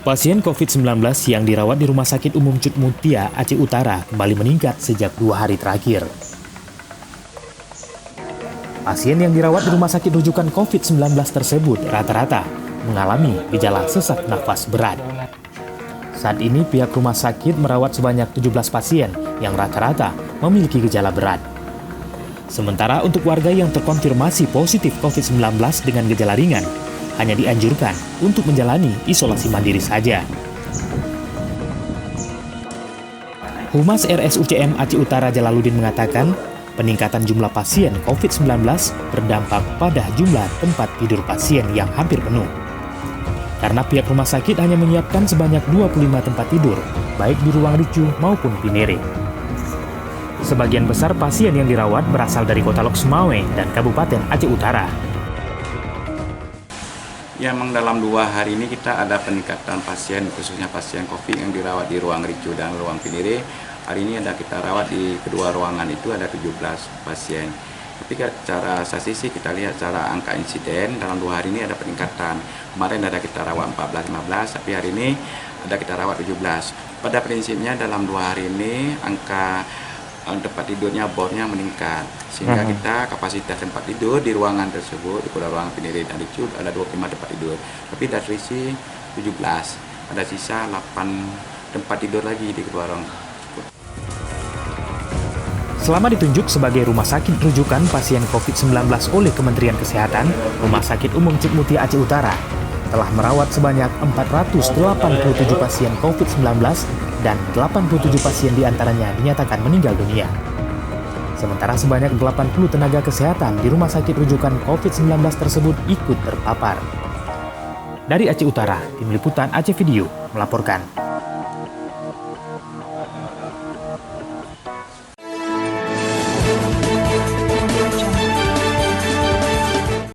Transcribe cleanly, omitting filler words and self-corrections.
Pasien COVID-19 yang dirawat di Rumah Sakit Umum Cut Mutia, Aceh Utara kembali meningkat sejak 2 hari terakhir. Pasien yang dirawat di Rumah Sakit rujukan COVID-19 tersebut rata-rata mengalami gejala sesak nafas berat. Saat ini pihak rumah sakit merawat sebanyak 17 pasien yang rata-rata memiliki gejala berat. Sementara untuk warga yang terkonfirmasi positif COVID-19 dengan gejala ringan, hanya dianjurkan untuk menjalani isolasi mandiri saja. Humas RSUCM Aceh Utara Jalaluddin mengatakan, peningkatan jumlah pasien COVID-19 berdampak pada jumlah tempat tidur pasien yang hampir penuh. Karena pihak rumah sakit hanya menyiapkan sebanyak 25 tempat tidur, baik di ruang ricu maupun Pinere. Sebagian besar pasien yang dirawat berasal dari Kota Lok Sumawe dan Kabupaten Aceh Utara. Ya, memang dalam 2 hari ini kita ada peningkatan pasien, khususnya pasien COVID yang dirawat di ruang ricu dan ruang Pinere. Hari ini ada kita rawat di kedua ruangan itu ada 17 pasien. Tapi secara statistik kita lihat secara angka insiden dalam 2 hari ini ada peningkatan. Kemarin ada kita rawat 14-15, tapi hari ini ada kita rawat 17. Pada prinsipnya dalam 2 hari ini angka tempat tidurnya, bornya meningkat, sehingga kita kapasitas tempat tidur di ruangan tersebut, di ruangan Pinere dan Ricu ada 25 tempat tidur, tapi dari terisi 17, ada sisa 8 tempat tidur lagi di kedua ruangan. Selama ditunjuk sebagai rumah sakit rujukan pasien COVID-19 oleh Kementerian Kesehatan, Rumah Sakit Umum Cut Mutia Aceh Utara telah merawat sebanyak 487 pasien COVID-19 dan 87 pasien diantaranya dinyatakan meninggal dunia. Sementara sebanyak 80 tenaga kesehatan di rumah sakit rujukan COVID-19 tersebut ikut terpapar. Dari Aceh Utara, Tim Liputan Aceh Video melaporkan.